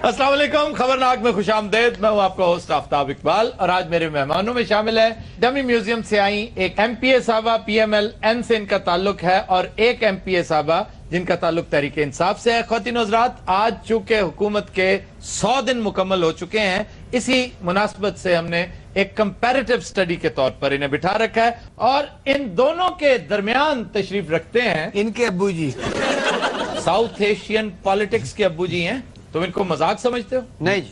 अस्सलाम वालेकुम, खबरनाक में खुश आमदेद। मैं हूं आपका होस्ट आफ्ताब इकबाल और आज मेरे मेहमानों में शामिल है डमी म्यूजियम से आई एक एमपीए साहबा, पीएमएल एन से इनका ताल्लुक है, और एक एमपीए साहबा जिनका ताल्लुक तहरीक इंसाफ से है। ख्वातीन हज़रात, आज चूंकि हुकूमत के 100 दिन मुकम्मल हो चुके हैं, इसी मुनासबत से हमने एक कंपैरेटिव स्टडी के तौर पर इन्हें बिठा रखा है और इन दोनों के दरमियान तशरीफ रखते हैं इनके अब्बू जी। साउथ एशियन पॉलिटिक्स के अब्बू जी हैं। तुम इनको मजाक समझते हो? नहीं जी।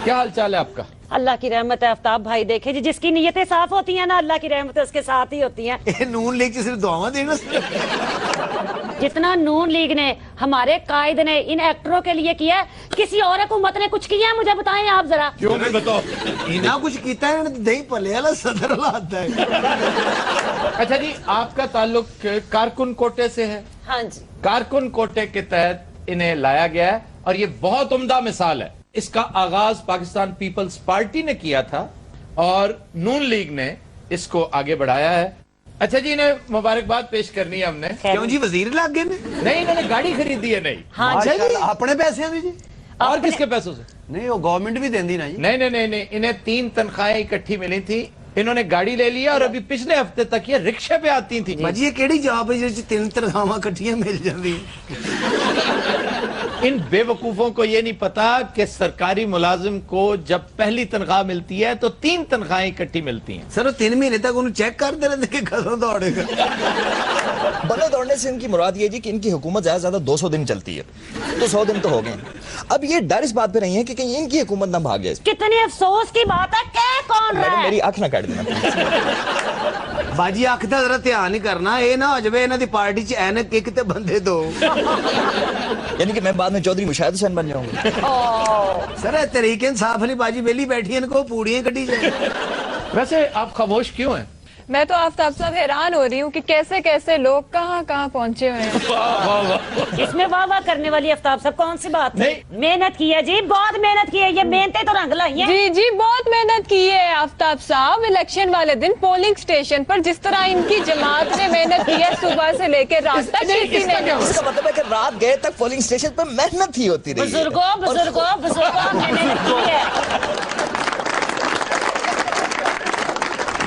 क्या हाल चाल है आपका? अल्लाह की रहमत है आफ्ताब भाई। देखे जी, जिसकी नीयतें साफ होती हैं ना, अल्लाह की रहमत उसके साथ ही होती हैं। ये नून लीग सिर्फ दुआवां देना। जितना नून लीग ने, हमारे कायद ने इन एक्टरों के लिए किया है, किसी और हुकूमत ने कुछ किया है? मुझे बताएं आप जरा। क्यों नहीं बताओ? इना कुछ कीता है, दही पले वाला सदर लाता है। अच्छा जी, आपका ताल्लुक कारकुन कोटे से है? हाँ जी। कारकुन कोटे के तहत इन्हें लाया गया है और ये बहुत उम्दा मिसाल है। इसका आगाज पाकिस्तान पीपल्स पार्टी ने किया था और नून लीग ने इसको आगे बढ़ाया है। अच्छा जी, इन्हें मुबारकबाद पेश करनी है हमने। क्यों जी, वजीर लग गए ने? नहीं, इन्होंने गाड़ी खरीदी है। नहीं, हाँ जी। अपने पैसे हैं जी? और किसके पैसों से? नहीं, वो गवर्नमेंट भी देंदी ना जी। नहीं, इन्हें 3 तनख्वाहें इकट्ठी मिली थी, इन्होंने गाड़ी ले लिया और अभी पिछले हफ्ते तक ये रिक्शे पे आती थी। भाजी, ये केड़ी जॉब है जिस 3 तनख्वाहां इकट्ठियां मिल जाती? इन बेवकूफों को ये नहीं पता कि सरकारी मुलाजिम को जब पहली तनख्वाह मिलती है तो 3 तनख्वाहें इकट्ठी मिलती हैं। सर, 3 महीने तक उन्हें चेक करते रहते कि कदों दौड़ेगा। बल्ले दौड़ने से इनकी मुराद ये जी कि इनकी हुकूमत ज्यादा से ज्यादा 200 दिन चलती है, तो 100 दिन तो हो गए। अब ये डर इस बात पे नहीं है कि कहीं इनकी हुकूमत ना भाग जाए। कितनी अफसोस की बात है। क्या कौन रहा मैडम, है? मेरी आंख ना काट देना। बाजी, अख दा जरा ध्यान नहीं करना, ये ना हो जाए इन्हां दी पार्टी च ऐनक एक ते बंदे दो। यानी कि मैं बाद में चौधरी मुशाहिद हुसैन बन जाऊंगा। सर, तरीके इंसाफ वाली बाजी बेली बैठी है, इनको पूड़ियां कटी जाए। वैसे आप खामोश क्यों हैं? मैं तो आफ्ताब साहब हैरान हो रही हूँ कि कैसे कैसे लोग कहाँ कहाँ पहुँचे हुए हैं। इसमें वाह वाह करने वाली आफ्ताब साहब कौन सी बात है? नहीं। मेहनत की है जी, बहुत मेहनत की है। ये मेहनतें तो रंग लाई हैं। जी जी, बहुत मेहनत की है आफ्ताब साहब। इलेक्शन वाले दिन पोलिंग स्टेशन पर जिस तरह इनकी जमात ने मेहनत की है, सुबह से लेकर रात तक किसी ने। इसका मतलब है कि रात गए तक पोलिंग स्टेशन पर मेहनत ही होती रही है। बुजुर्गों मेहनत की है।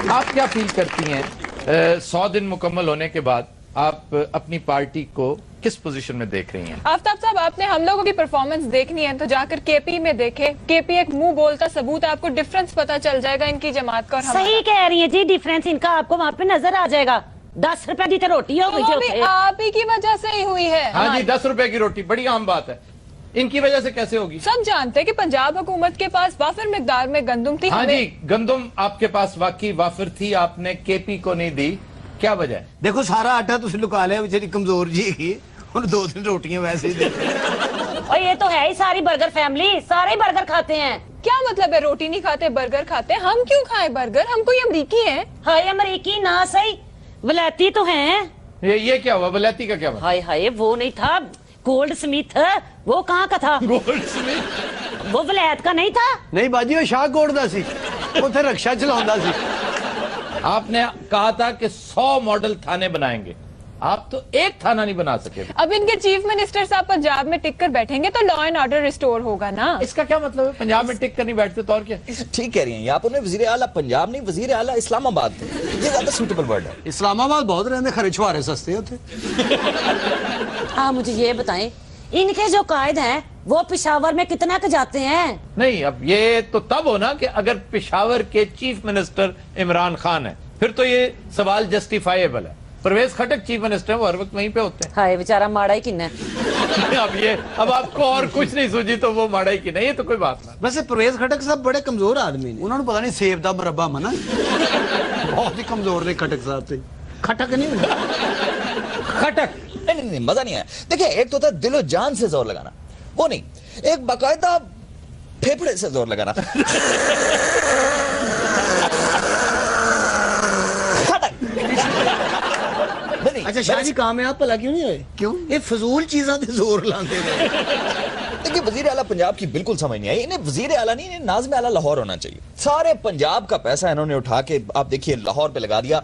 आप क्या फील करती हैं 100 दिन मुकम्मल होने के बाद आप अपनी पार्टी को किस पोजीशन में देख रही हैं? आफ्ताब साहब, आपने हम लोगों की परफॉर्मेंस देखनी है तो जाकर केपी में देखे। केपी एक मुंह बोलता सबूत है, आपको डिफरेंस पता चल जाएगा इनकी जमात का और हमारा। सही कह रही है जी, डिफरेंस इनका आपको वहाँ पे नजर आ जाएगा। 10 रुपए की तो रोटी हो तो वो भी गई। आप ही की वजह से ही हुई है। हाँ जी, 10 रुपए की रोटी बड़ी आम बात है, इनकी वजह से कैसे होगी? सब जानते हैं कि पंजाब हुकूमत के पास वाफिर मिकदार में गंदुम थी। हाँ हमें- जी, गंदुम आपके पास वाकई वाफिर थी, आपने केपी को नहीं दी, क्या वजह है? देखो, सारा आटा तुम लुका लिया, बेचारी कमजोर जी की, उन्हें 2-3 रोटियां वैसे ही दे। और ये तो है ही सारी बर्गर फैमिली, सारे ही बर्गर खाते हैं। क्या मतलब है रोटी नहीं खाते बर्गर खाते? हम क्यों खाएं बर्गर? हम कोई अमरीकी हैं? हाय अमरीकी ना सही, वलैती तो हैं। ये क्या हुआ? वलैती का क्या हुआ? हाय हाय, वो नहीं था गोल्ड स्मिथ, वो कहाँ का था? Gold Smith? वो वलैत का नहीं था? नहीं बाजी, वो शाह कोटदा सी, उथे रक्षा चलाਉਂਦਾ सी। आपने कहा था कि 100 मॉडल थाने बनाएंगे, आप तो एक थाना नहीं बना सके। अब इनके चीफ मिनिस्टर साहब पंजाब में टिक कर बैठेंगे तो लॉ एंड ऑर्डर रिस्टोर होगा ना। इसका क्या मतलब है? पंजाब में टिक कर नहीं बैठते तो और क्या? ठीक कह रही हैं, यहाँ पर वजीर आला पंजाब नहीं, वजीर आला इस्लामाबाद थे, ये ज्यादा सूटेबल वर्ड है। इस्लामाबाद बहुत रहते, खरे छुआरे सस्ते होते। हाँ, मुझे ये बताएं, इनके जो कायद हैं वो पिशावर में कितना के जाते हैं? नहीं, अब ये तो तब हो ना कि अगर पेशावर के चीफ मिनिस्टर इमरान खान है, फिर तो ये सवाल जस्टिफाइबल है। परवेज खटक चीफ मिनिस्टर है, वो हर वक्त वहीं पे होते हाय बेचारा माड़ा ही किन्ना। अब आपको और कुछ नहीं सूझी तो वो माड़ा ही की नहीं, ये तो कोई बात ना। वैसे परवेज खटक साहब बड़े कमजोर आदमी ने, उन्होंने पता नहीं सेब दा मुरब्बा मना बहुत ही कमजोर ने खटक साहब से। खटक नहीं हुआ, खटक। नहीं, मजा नहीं आया। देखिए, एक तो था दिलो जान से जोर लगाना, वो नहीं, एक बाकायदा फेफड़े से जोर लगाना। अच्छा शाह जी, कामयाब भला क्यों नहीं हुए? क्यों? ये फजूल चीज़ां ते जोर लांदे ने। دیکھیں وزیر اعلیٰ پنجاب کی بالکل سمجھ نہیں آئی. انہیں وزیر اعلیٰ نہیں, انہیں ناظم اعلیٰ لاہور ہونا چاہیے. سارے پنجاب کا پیسہ انہوں نے اٹھا کے آپ دیکھیے لاہور پہ لگا دیا.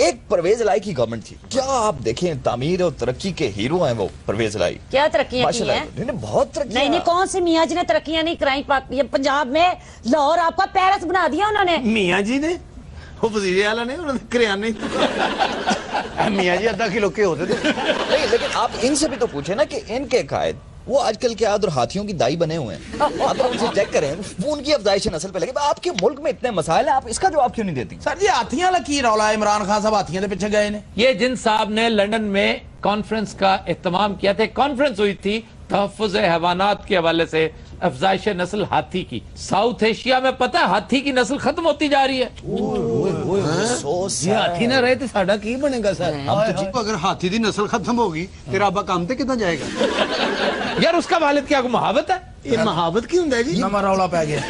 ایک پرویز الہی کی گورنمنٹ تھی, کیا آپ دیکھیں تعمیر اور ترقی کے ہیرو ہیں وہ پرویز الہی. کیا ترقیاں کی ہیں؟ انہیں بہت ترقی. نہیں کون سی میاں جی نے ترقیاں نہیں کرائی یہ پنجاب میں؟ لاہور آپ کا پیرس بنا دیا انہوں نے. میاں جی نے, وہ وزیر اعلیٰ نے, انہوں نے کریانے میاں جی آدھا کلو کے ہوتے تھے. نہیں لیکن آپ ان سے بھی تو پوچھیں نا کہ ان کے قائد وہ آج کل کے اور ہاتھیوں کی دائی بنے ہوئے ہیں. آپ ان سے چیک کریں, وہ ان کی افزائش نسل پہ لگے. آپ کے ملک میں اتنے مسائل ہیں, آپ اس کا جواب کیوں نہیں دیتی؟ سر جی ہاتھیاں لکی رولا, عمران خان صاحب ہاتھیاں دے پیچھے گئے نے. یہ جن صاحب نے لندن میں کانفرنس کا اہتمام کیا تھا, کانفرنس ہوئی تھی تحفظ حیوانات کے حوالے سے, افزائش نسل ہاتھی کی. ساؤتھ ایشیا میں پتہ ہے ہاتھی کی نسل ختم ہوتی جا رہی ہے. یہ ہاتھی نہ رہے تو ساڈا کی بنے گا سر؟ اگر ہاتھی دی نسل ختم ہوگی تیرا ابا کام تے کتنا جائے گا؟ یار اس کا والد کیا محاوت ہے؟ یہ محاوت کی ہوں جی؟ نما رولا پہ گیا.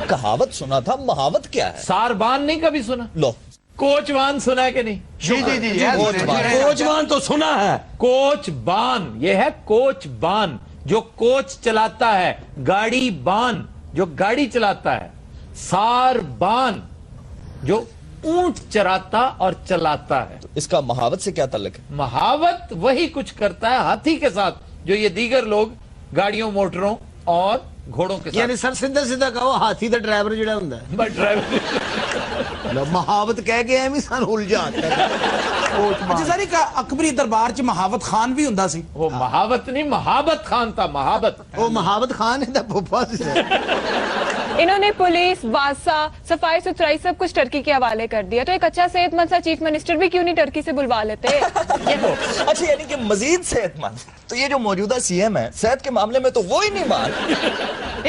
کہاوت سنا تھا, محاوت کیا ہے؟ ساربان نہیں کبھی سنا؟ لو کوچ وان سنا ہے کہ نہیں؟ جی جی جی کوچ وان تو سنا ہے. کوچ بان, یہ ہے کوچ بان جو کوچ چلاتا ہے, گاڑی بان جو گاڑی چلاتا ہے, ساربان جو اونٹ چراتا اور چلاتا ہے. اس کا محاوت سے کیا تعلق ہے؟ محاوت وہی کچھ کرتا ہے ہاتھی کے ساتھ جو یہ دیگر لوگ گاڑیوں, موٹروں اور گھوڑوں کے ساتھ. یعنی سر سیدھا سیدھا کہو ہاتھی دا ڈرائیور جڑا ہوندا ہے, بس ڈرائیور محاوت کہہ کے ایویں سن الجھاتا ہے. اچھا سر ایک اکبری دربار چ محاوت خان بھی ہوندا سی. وہ محاوت نہیں, محابت خان تھا. محابت, وہ محاوت خان ہے دا پھوپھا سی. انہوں نے پولیس, واسا, صفائی ستھرائی سب کچھ ٹرکی کے حوالے کر دیا. تو ایک اچھا صحت مند سا چیف منسٹر بھی کیوں نہیں ٹرکی سے بلوا لیتے؟ اچھا یعنی کہ مزید صحت مند. تو یہ جو موجودہ سی ایم ہے صحت کے معاملے میں تو وہ ہی نہیں مان.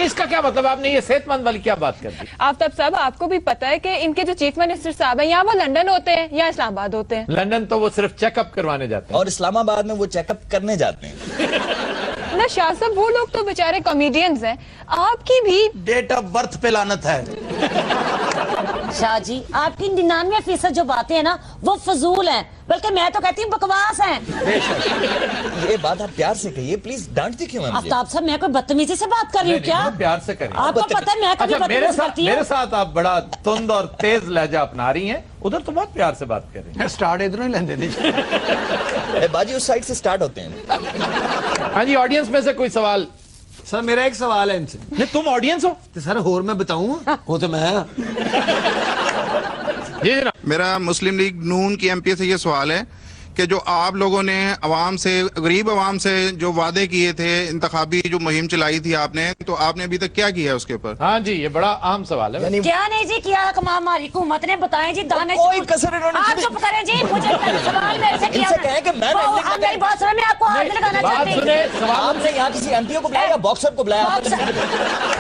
اس کا کیا مطلب؟ آپ نے یہ صحت مند والی کیا بات کر دی؟ آفتاب صاحب آپ کو بھی پتا ہے کہ ان کے جو چیف منسٹر صاحب ہیں, یا وہ لندن ہوتے ہیں یا اسلام آباد ہوتے ہیں. لندن تو وہ صرف چیک اپ کروانے جاتے ہیں, اور اسلام آباد میں وہ چیک اپ کرنے جاتے ہیں. نہ شاہ صاحب وہ لوگ تو بیچارے کامیڈینز ہیں, آپ کی بھی ڈیٹ آف برتھ پہ لعنت ہے. شاہ جی آپ کی 99% جو باتیں ہیں نا وہ فضول ہیں, بلکہ میں تو کہتی ہوں بکواس ہیں. یہ بات آپ پیار سے کہیے پلیز, ڈانٹتی کیوں ہیں مجھے؟ آفتاب صاحب میں کوئی بدتمیزی سے بات کر رہی ہوں کیا؟ پیار سے کریں. آپ کو پتہ ہے میں کبھی اچھا بدتمیزی کرتی میرے ہوں؟ ساتھ آپ بڑا تند اور تیز لہجہ اپنا رہی ہیں, ادھر تو بہت پیار سے بات کر رہی ہیں. سٹارٹ ادھروں ہی لیندے تھے. باجی اس سائڈ سے سٹارٹ ہوتے ہیں. ہاں جی, آڈینس میں سے کوئی سوال؟ سر میرا ایک سوال ہے ان سے. نہیں تم آڈینس ہو؟ تو سر اور میں بتاؤں, وہ تو میں جی جناب. میرا مسلم لیگ نون کی ایم پی سے یہ سوال ہے کہ جو آپ لوگوں نے عوام سے, غریب عوام سے جو وعدے کیے تھے, انتخابی جو مہم چلائی تھی آپ نے, تو آپ نے ابھی تک کیا کیا ہے اس کے اوپر؟ ہاں جی یہ بڑا اہم سوال ہے. کیا نہیں جی کیا ہماری حکومت نے بتائیں جی دانش. کوئی کسر انہوں نے آپ چپ کریں جی, مجھے سوال میرے سے کیا. ان سے کہیں کہ میں آپ میری بات سنیں, میں آپ کو ہاتھ لگانا بات چاہتی سنیں, ہوں. سوال آپ نے یہاں کسی ایم پی او کو بلایا یا باکسر کو بلایا؟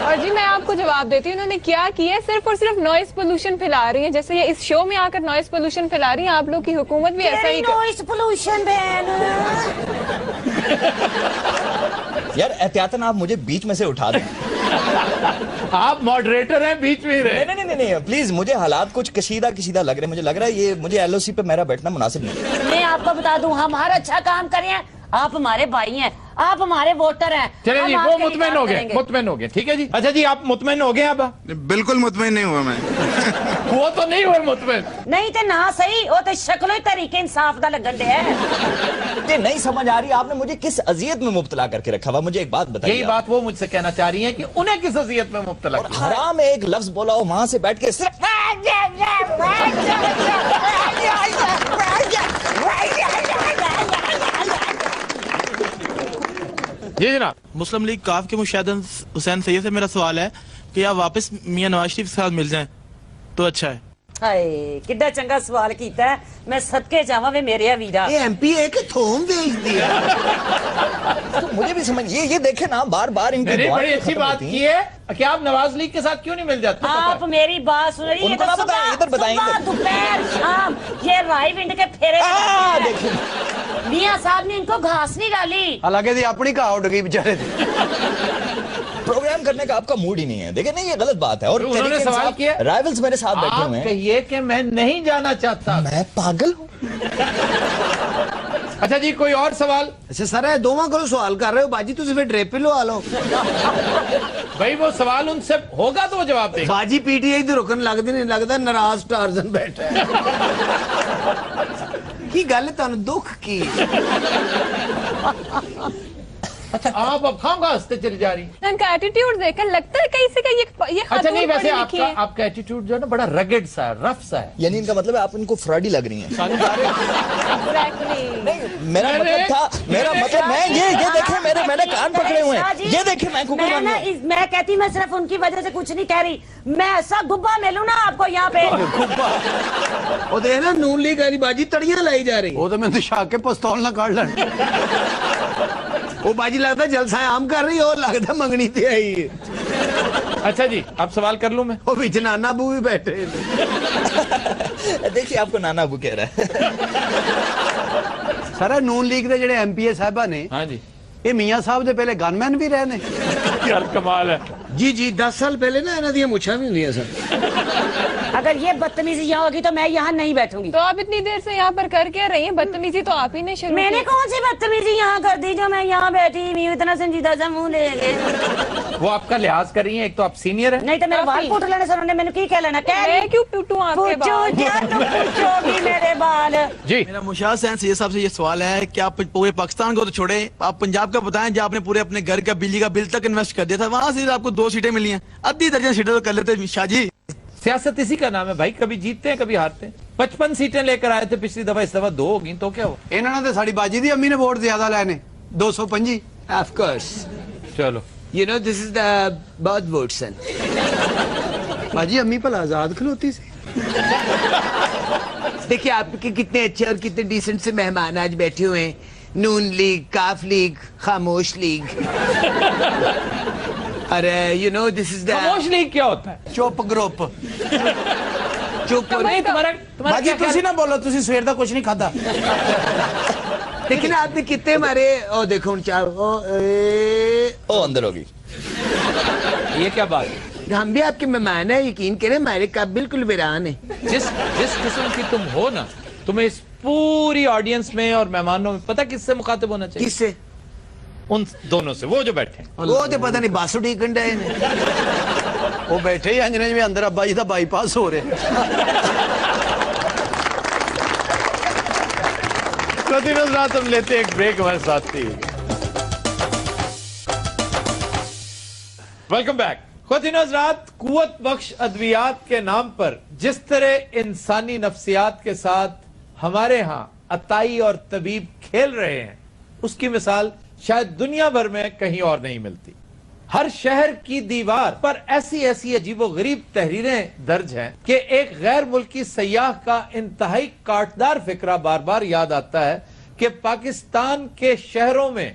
اور جی میں آپ کو جواب دیتی ہوں, انہوں نے کیا کیا ہے, صرف اور صرف نوائز پولوشن پھیلا رہی ہیں. جیسے یہ اس شو میں آ کر نوائز پولوشن پھیلا رہی ہیں, آپ لوگ کی حکومت بھی ایسا ہی نوائز پولوشن بین. یار احتیاطاً آپ مجھے بیچ میں سے اٹھا دیں. آپ ماڈریٹر ہیں, بیچ میں ہی رہے. نہیں پلیز, مجھے حالات کچھ کشیدہ کشیدہ لگ رہے ہیں. مجھے لگ رہا ہے یہ مجھے ایل او سی پہ میرا بیٹھنا مناسب نہیں. میں آپ کو بتا دوں, ہم ہر اچھا کام کریں, آپ ہمارے بھائی ہیں, آپ ہمارے ووٹر ہیں. چلیں جی, ہم آپ وہ کے لیے مطمئن کام ہو گئے, کریں گے. مطمئن ہو گئے. ٹھیک ہے جی. اچھا جی آپ مطمئن ہو گئے اب؟ بالکل مطمئن نہیں ہوا میں. وہ تو نہیں ہوئے مطمئن. نہیں تے نہ صحیح, وہ تے شکل ہی طریقے انصاف دا لگن دے ہے. یہ نہیں سمجھ آ رہی آپ نے مجھے کس اذیت میں مبتلا کر کے رکھا ہوا. مجھے ایک بات بتائیے. یہی بات وہ مجھ سے کہنا چاہ رہی ہیں کہ انہیں کس اذیت میں مبتلا کیا. حرام ایک لفظ بولا ہو, وہاں سے بیٹھ کے صرف جی جناب. مسلم لیگ کاف کے مشاہد حسین سید سے میرا سوال ہے کہ آپ واپس میاں نواز شریف کے ساتھ مل جائیں تو اچھا ہے. ہائے کڈا چنگا سوال کیتا ہے, میں صدقے جاواں وے میرے ویرا. یہ ایم پی اے کے تھوم بیچ دیا. تو مجھے بھی سمجھ, یہ دیکھیں نا بار بار ان کی بڑی اچھی بات کی ہے کہ آپ نواز لیگ کے ساتھ کیوں نہیں مل جاتے. آپ میری بات سن رہی ہے, صبح دوپہر شام یہ رائی ونڈ کے پھیرے. میاں صاحب نے ان کو گھاس نہیں ڈالی, حالانکہ دی اپنی کہا اٹھ گئی بیچارے تھے. پروگرام کرنے کا آپ کا موڈ ہی نہیں ہے. دیکھیں نہیں, یہ غلط بات ہے. اور انہوں نے سوال کیا, رائیولز میرے ساتھ بیٹھے آپ ہوئے ہیں. کہیے کہ میں نہیں جانا چاہتا. میں پاگل ہوں. अच्छा जी, कोई और सवाल? अच्छा सर दोवां को सवाल कर रहे हो बाजी, तुम फिर ड्रेप लो आ लो। भाई वो सवाल उनसे होगा तो वो जवाब देगा। बाजी पीटीआई तो रुकन लगती नहीं, लगता नाराज टार्जन बैठा है। की गल तुहानू दुख की? अच्छा आप अब खाऊंगा हंसते चली जा रही। उनका एटीट्यूड देखकर लगता है कहीं से कि ये अच्छा नहीं, वैसे पढ़ी लिखी है। आपका एटीट्यूड जो है ना बड़ा रगेड सा है, रफ सा है। यानी इनका मतलब है आप इनको फ्रॉडी लग रही हैं। Exactly. मेरा मतलब था, मेरा मतलब मैं ये देखे मैंने कान पकड़े हुए हैं, ये देखे मैं कुकर बन गया। मैं कहती मैं सिर्फ उनकी वजह से कुछ नहीं कह रही, मैं ऐसा गुब्बा मिलूं ना आपको यहाँ पे। ਉਹ ਦੇਖ ਨਾ ਨੂਨ ਲੀਗ ਵਾਲੀ ਬਾਜੀ ਤੜੀਆਂ ਲਾਈ ਜਾ ਰਹੀ। ਉਹ ਤਾਂ ਮੈਨੂੰ ਸ਼ੱਕ ਕੇ ਪਿਸਤੌਲ ਨਾ ਕੱਢ ਲੈਣ। ਉਹ ਬਾਜੀ ਲੱਗਦਾ ਜਲਸਾ ਆਮ ਕਰ ਰਹੀ, ਉਹ ਲੱਗਦਾ ਮੰਗਣੀ ਤੇ ਆਈ ਹੈ। अच्छा जी, आप सवाल कर लूं मैं? ਉਹ ਵਿੱਚ ਨਾਨਾ ਬੂ ਵੀ ਬੈਠੇ। देखिए आपको नाना अबू कह रहा है। ਸਰ ਨੂਨ ਲੀਗ ਦੇ ਜਿਹੜੇ ਐਮਪੀਏ ਸਾਹਿਬਾਂ ਨੇ, हाँ जी। ਇਹ ਮੀਆਂ ਸਾਹਿਬ ਦੇ ਪਹਿਲੇ ਗਨਮੈਨ ਵੀ ਰਹੇ ਨੇ। यार कमाल है। ਜੀ 10 ਸਾਲ ਪਹਿਲੇ ਨਾ ਇਹਨਾਂ ਦੀਆਂ ਮੁੱਛਾਂ ਵੀ ਹੁੰਦੀਆਂ ਸਨ। अगर ये बदतमीजी यहाँ होगी तो मैं यहाँ नहीं बैठूंगी। तो आप इतनी देर से यहाँ पर कर क्या रही हैं? बदतमीजी तो आप ही ने शुरू मैंने की। कौन सी बदतमीजी यहाँ कर दी जो मैं यहाँ बैठी हुई हूँ इतना संजीदा सा मुंह लेके? वो आपका लिहाज कर रही हैं, एक तो आप सीनियर हैं। नहीं तो मेरे बाल पुट लेने से उन्होंने मैंने की कह लेना कह मैं क्यों पूछूं आपके पूछो बाल? क्या तुम पूछोगी मेरे बाल? जी मेरा मुशाद सैन सैयद साहब से ये सवाल है कि आप पूरे पाकिस्तान को तो छोड़े, आप पंजाब का बताएं जहाँ आपने पूरे अपने घर का बिजली का बिल तक इन्वेस्ट कर दिया था, वहां से आपको 2 सीटें मिली हैं, आधी दर्जन सीटें तो कर लेते शाह जी। सियासत इसी का नाम है भाई, कभी जीतते हैं कभी हारते हैं। 55 सीटें लेकर आए थे पिछली दफा, इस दफा 2 होगी तो क्या हो। ਇਹਨਾਂ ਨਾਲ ਤੇ ਸਾਡੀ ਬਾਜੀ ਦੀ ਅੰਮੀ ਨੇ ਵੋਟ ਜ਼ਿਆਦਾ ਲਏ ਨੇ 225। ਆਫ ਕੋਰਸ चलो you know this is the ਬਹੁਤ ਵੋਟਸ ਹਨ। ਬਾਜੀ ਅੰਮੀ ਭਲਾ ਆਜ਼ਾਦ खलोती सी। देखिए आपके कितने अच्छे और कितने डिसेंट से मेहमान आज बैठे हुए हैं। नून लीग, काफ लीग, खामोश लीग। अरे you know this is the खामोश लीग क्या होता है? चुप ग्रुप। चुप नहीं तुम्हारा ਬਾਜੀ ਤੁਸੀਂ ਨਾ ਬੋਲੋ, ਤੁਸੀਂ ਸਵੇਰ ਦਾ ਕੁਝ ਨਹੀਂ ਖਾਦਾ। लेकिन आपने कितने हमारे ओ देखो ओ अंदर होगी। ये क्या बात है? हम भी आपके मेहमान हैं, यकीन करें हमारे कप बिल्कुल वीरान है। जिस किस्म की तुम हो ना, तुम्हें इस पूरी ऑडियंस में और मेहमानों में पता किससे मुखातिब होना चाहिए? किससे? उन दोनों से, वो जो बैठे हैं। वो तो पता नहीं बासु टीकन डे ने। वो बैठे ही अंजने में अंदर अब्बा जी का बाईपास हो रहे। तो दिनों रात हम लेते एक ब्रेक, हमारे साथ थी। Welcome back. खुदिन हज़रात, कुव्वत बख्श अद्वियात के नाम पर जिस तरह इंसानी नफ्सियात के साथ हमारे यहाँ अताई और तबीब खेल रहे हैं, उसकी मिसाल शायद दुनिया भर में कहीं और नहीं मिलती। हर शहर की दीवार पर ऐसी ऐसी अजीबोगरीब तहरीरें दर्ज हैं कि एक गैर मुल्की सयाह का इंतहाई काटदार फिक्रा बार बार याद आता है कि पाकिस्तान के शहरों में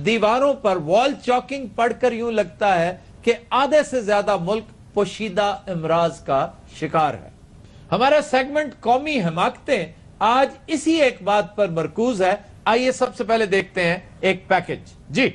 दीवारों पर वॉल चॉकिंग पढ़कर यूं लगता है कि आधे से ज्यादा मुल्क पोशीदा इमराज का शिकार है। हमारा सेगमेंट कौमी हिमाकतें आज इसी एक बात पर मरकूज है। आइए सबसे पहले देखते हैं एक पैकेज। जी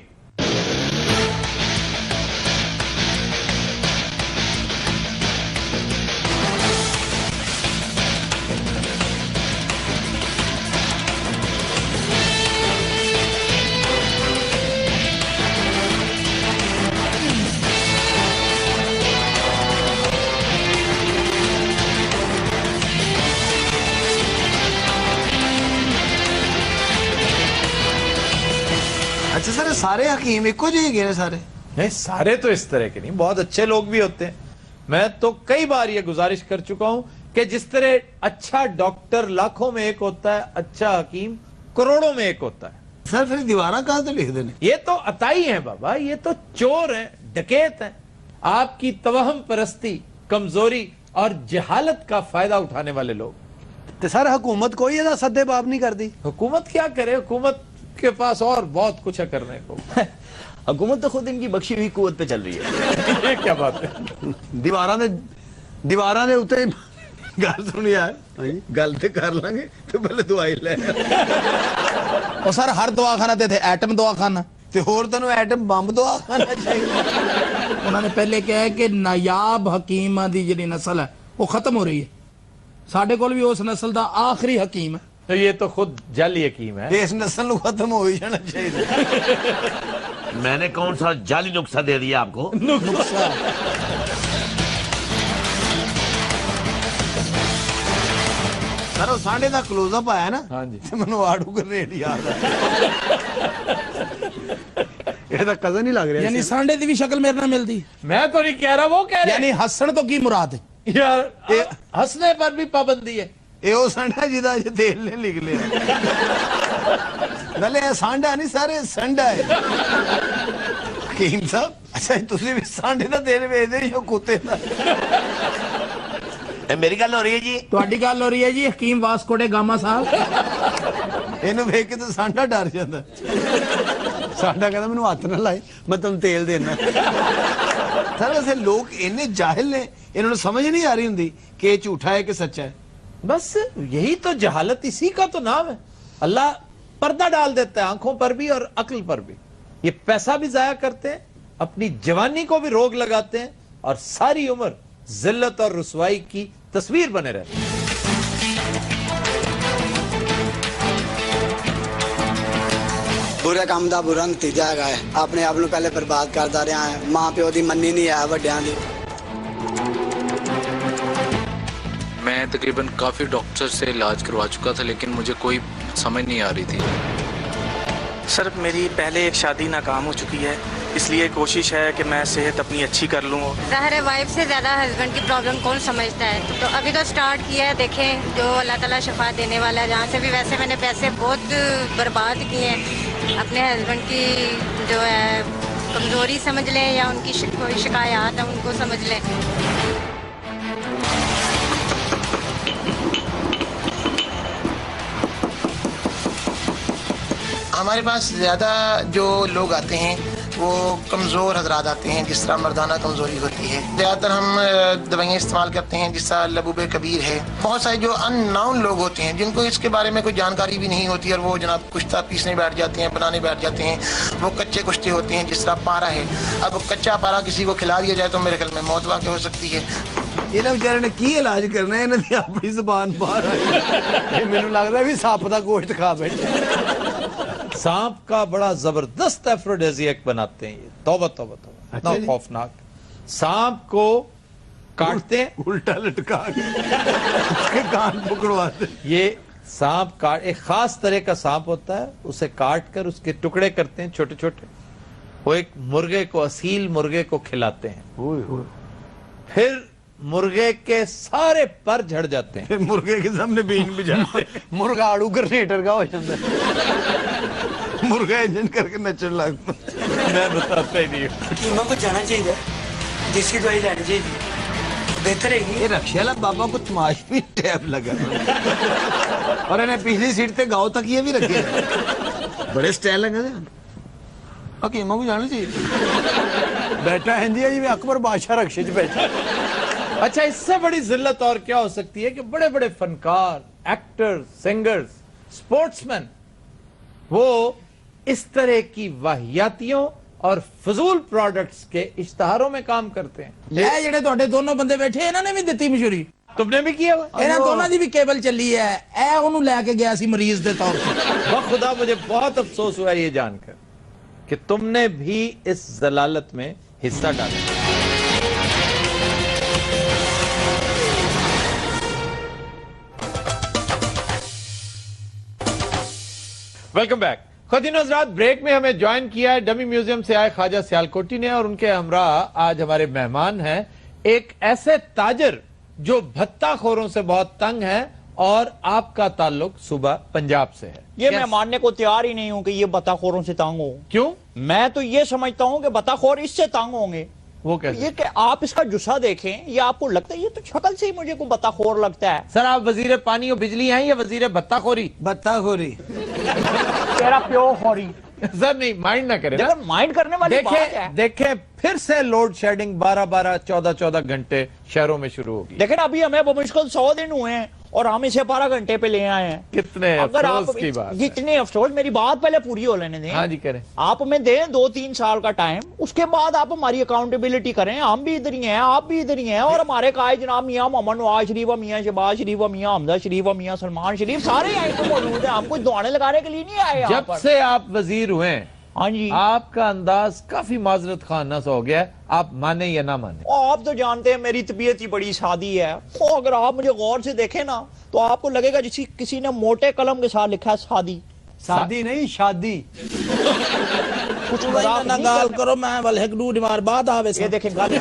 अच्छा सर सारे हकीम इको जी गए सारे? नहीं, सारे तो इस तरह के नहीं, बहुत अच्छे लोग भी होते हैं। मैं तो कई बार ये गुजारिश कर चुका हूं कि जिस तरह अच्छा डॉक्टर लाखों में एक होता है, अच्छा हकीम करोड़ों में एक होता है। सर फिर दीवारा कहाँ तो लिख देने? ये तो अताई हैं बाबा, ये तो चोर हैं, डकैत हैं। आपकी तवहम परस्ती, कमजोरी और जहालत का फायदा उठाने वाले लोग। तो सर हुकूमत कोई ऐसा सद्दे बाब नहीं कर दी? हुकूमत क्या करे, हुकूमत के पास और बहुत कुछ है करने को। हुकूमत तो खुद इनकी बख्शी हुई कुव्वत पे चल रही है। ये क्या बात है? दीवारा दे उत्ते गल सुन यार, गल ते कर लांगे तो पहले दवाई ले। और सर हर दवाखाना ते थे एटम दवाखाना, ते होर तैनूं एटम बंब दवाखाना चाहिए। उन्होंने पहले कहा है कि नायाब हकीमां दी जिहड़ी नस्ल है वो खत्म हो रही है। साडे कोल भी उस नस्ल दा आखिरी हकीम है। تو یہ تو خود جل یقین ہے. اس نسل ختم ہو ہی جانا چاہیے. میں نے کون سا جعلی نقصہ دے دیا آپ کو؟ نقصہ سر ساڑھے دا کلوز اپ آیا نا. ہاں جی. منو آڑو کر ریٹ یاد ہے. یہ تو کزن ہی لگ رہا ہے. یعنی سانڈے دی بھی شکل میرے نہ ملتی. میں تو نہیں کہہ رہا, وہ کہہ رہے یعنی ہسن تو کی مراد ہے یار, ہنسنے پر بھی پابندی ہے. یہ وہ سانڈا جیدہ جو تیل نے لکھ لیا. گلے سانڈا نہیں سارے سانڈا ہے. حکیم صاحب اچھا تسی بھی سانڈے دا تیل بھیج دے جو کتے دا. میری گل ہو رہی ہے جی. تہاڈی گل ہو رہی ہے جی حکیم واسکو ڈے گاما صاحب. اینو ویکھ کے تو سانڈا ڈر جاندا. سانڈا کہندا مینوں ہاتھ نہ لائے میں تم تیل دینا. سر ویسے لوگ اتنے جاہل نے, انہوں نے سمجھ نہیں آ رہی ہوندی کہ یہ جھوٹا ہے کہ سچا ہے. بس یہی تو جہالت, اسی کا تو نام ہے. اللہ پردہ ڈال دیتا ہے آنکھوں پر بھی اور عقل پر بھی. یہ پیسہ بھی ضائع کرتے ہیں, اپنی جوانی کو بھی روک لگاتے ہیں, اور ساری عمر ذلت اور رسوائی کی تصویر بنے رہتے ہیں. برے کام دا برا نتیجہ ہے. اپنے آپ پہلے برباد کرتا رہا ہے. ماں پیو دی منی نہیں ہے وڈیاں دی. میں تقریباً کافی ڈاکٹر سے علاج کروا چکا تھا لیکن مجھے کوئی سمجھ نہیں آ رہی تھی. سر میری پہلے ایک شادی ناکام ہو چکی ہے, اس لیے کوشش ہے کہ میں صحت اپنی اچھی کر لوں. ظاہر ہے وائف سے زیادہ ہسبینڈ کی پرابلم کون سمجھتا ہے. تو ابھی تو سٹارٹ کیا ہے, دیکھیں جو اللہ تعالیٰ شفا دینے والا ہے. جہاں سے بھی ویسے میں نے پیسے بہت برباد کیے ہیں. اپنے ہسبینڈ کی جو ہے کمزوری سمجھ لیں یا ان کی کوئی شکایات ہیں ان کو سمجھ لیں. ہمارے پاس زیادہ جو لوگ آتے ہیں وہ کمزور حضرات آتے ہیں, جس طرح مردانہ کمزوری ہوتی ہے. زیادہ تر ہم دوائیاں استعمال کرتے ہیں جس طرح لبوب کبیر ہے. بہت سارے جو ان ناؤن لوگ ہوتے ہیں جن کو اس کے بارے میں کوئی جانکاری بھی نہیں ہوتی اور وہ جناب کشتہ پیسنے بیٹھ جاتے ہیں, بنانے بیٹھ جاتے ہیں. وہ کچے کشتے ہوتے ہیں, جس طرح پارا ہے. اب کچا پارا کسی کو کھلا دیا جائے تو میرے خیال میں موت واقع ہو سکتی ہے. یہ بیچارے نے کی علاج کرنا ہے, انہوں نے اپنی زبان باہر آئی. مینوں لگتا ہے بھی سپ دا گوشت کھا بیٹھے. سانپ کا بڑا زبردست ایفروڈیزیک بناتے ہیں یہ. توبہ توبہ توبہ, اتنا خوفناک. سانپ کو کاٹتے ہیں, الٹا لٹکا کے اس کے کان پکڑواتے. یہ سانپ کاٹ, ایک خاص طرح کا سانپ ہوتا ہے, اسے کاٹ کر اس کے ٹکڑے کرتے ہیں چھوٹے چھوٹے. وہ ایک مرغے کو, اصیل مرغے کو کھلاتے ہیں. پھر مرغے کے سارے پر جھڑ جاتے ہیں. مرغے کے سامنے بین بھی جاتے ہیں. مرغا آڑو گرنیٹر کا ہو جاتا ہے. مرغا انجن کر کے نچن لگتا. میں بتاتا ہی نہیں ہوں. حکیموں کو جانا چاہیے, جس کی دوائی لینی چاہیے, بہتر ہے. یہ رکشے والا بابا کو تماش بھی ٹیپ لگا اور انہیں پچھلی سیٹ تے گاؤں تک یہ بھی رکھے. بڑے سٹائل لگے تھے. حکیموں کو جانا چاہیے. بیٹھا ہے جی اکبر بادشاہ رکشے چ بیٹھا. اچھا, اس سے بڑی ذلت اور کیا ہو سکتی ہے کہ بڑے بڑے فنکار, ایکٹر, سنگرز, سپورٹس مین, وہ اس طرح کی واہیاتیوں اور فضول پروڈکٹس کے اشتہاروں میں کام کرتے ہیں. یہ جڑے تواڈے دونوں بندے بیٹھے انہوں نے بھی دتی مشوری. تم نے بھی کیا ہوا. انہاں دونوں دی بھی کیبل چلی ہے. اے انہوں لے کے گیا سی مریض دے طور پہ. خدا مجھے بہت افسوس ہوا یہ جان کر کہ تم نے بھی اس ضلالت میں حصہ ڈالا. Welcome back. خواتین و حضرات, بریک میں ہمیں جوائن کیا ہے ڈمی میوزیم سے آئے خواجہ سیالکوٹی نے, اور ان کے ہمراہ آج ہمارے مہمان ہیں ایک ایسے تاجر جو بھتہ خوروں سے بہت تنگ ہیں, اور آپ کا تعلق صوبہ پنجاب سے ہے. یہ میں ماننے کو تیار ہی نہیں ہوں کہ یہ بھتہ خوروں سے تنگ ہو. کیوں؟ میں تو یہ سمجھتا ہوں کہ بھتہ خور اس سے تنگ ہوں گے. وہ کیسے؟ یہ کہ آپ اس کا جسا دیکھیں, یہ آپ کو لگتا ہے, یہ تو شکل سے ہی مجھے کو بھتہ خور لگتا ہے. سر آپ وزیر پانی اور بجلی ہیں یا وزیر بھتہ خوری؟ بھتہ خوری. تیرا پیو خوری. سر نہیں مائنڈ نہ کریں. مائنڈ کرنے والی بات ہے. دیکھیں پھر سے لوڈ شیڈنگ 12-12, 14-14 گھنٹے شہروں میں شروع ہوگی. لیکن ابھی ہمیں بمشکل 100 دن ہوئے ہیں और हम इसे 12 घंटे पे ले आए हैं। कितने अगर आप अफसोस की बात है। जितने अफसोस, मेरी बात पहले पूरी हो लेने दें। हाँ जी करें। आप हमें दें 2-3 साल का टाइम, उसके बाद आप हमारी अकाउंटेबिलिटी करें। हम भी इधर ही हैं, आप भी इधर ही हैं, और हमारे कायद जनाब मियां मोहम्मद नवाज शरीफ, मियां शहबाज शरीफ, मियां हमजा शरीफ, मियां सलमान शरीफ, सारे यहीं पे मौजूद हैं। हम कोई दुआने लगाने के लिए नहीं आए यहाँ जब पर। से आप वजीर हुए, हाँ जी, आपका अंदाज काफी माजरत खाना सा हो गया है, आप माने या ना माने। आप तो जानते हैं मेरी तबीयत ही बड़ी सादी है, तो अगर आप मुझे गौर से देखें ना तो आपको लगेगा जैसे किसी ने मोटे कलम के साथ लिखा है शादी। शादी नहीं, शादी। कुछ ना गाल करो, मैं वाल एक डू डिमार बात आवे से। ये देखें गाल ये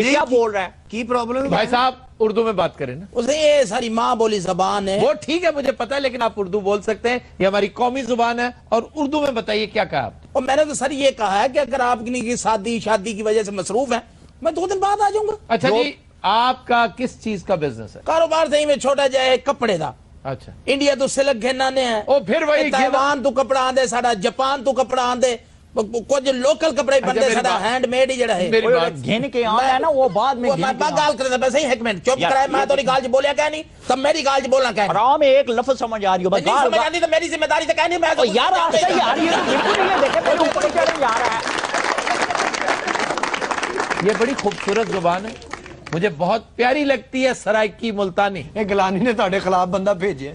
क्या बोल रहा है? की प्रॉब्लम है भाई साहब उर्दू में बात करें ना। उसे ये सारी माँ बोली जबान है। वो ठीक है, मुझे पता है, लेकिन आप उर्दू बोल सकते हैं, ये हमारी कौमी जुबान है। और उर्दू में बताइए क्या कहा आप। और मैंने तो सर ये कहा है कि अगर आपकी शादी की वजह से मसरूफ है, मैं 2 दिन बाद आ जाऊंगा। अच्छा जी, आपका किस चीज का बिजनेस है? कारोबार सही में छोटा जाए कपड़े का। अच्छा, इंडिया तो सिलक घेना ने है, ओ फिर वही ताइवान तो कपड़ा आंदे, साडा जापान तो कपड़ा आंदे, कुछ लोकल कपड़े बनते, साडा हैंडमेड ही जड़ा है। मेरी बात घेन के आना है ना, वो बाद में मैं गाल करे बस एक मिनट चुप कराए, मैं तो गाल ज बोलिया क्या नहीं, तब मेरी गाल ज बोलना क्या है। आराम एक लफ्ज समझ आ रही हो, बस नहीं समझ आती तो मेरी जिम्मेदारी तो कहनी, मैं तो यार आपसे यार ये बिल्कुल नहीं है, देखे मेरे ऊपर ही चढ़े जा रहा है। ये बड़ी खूबसूरत जुबान है, मुझे बहुत प्यारी लगती है, सराइकी मुल्तानी। ये गिलानी ने ਤੁਹਾਡੇ खिलाफ बंदा भेजे।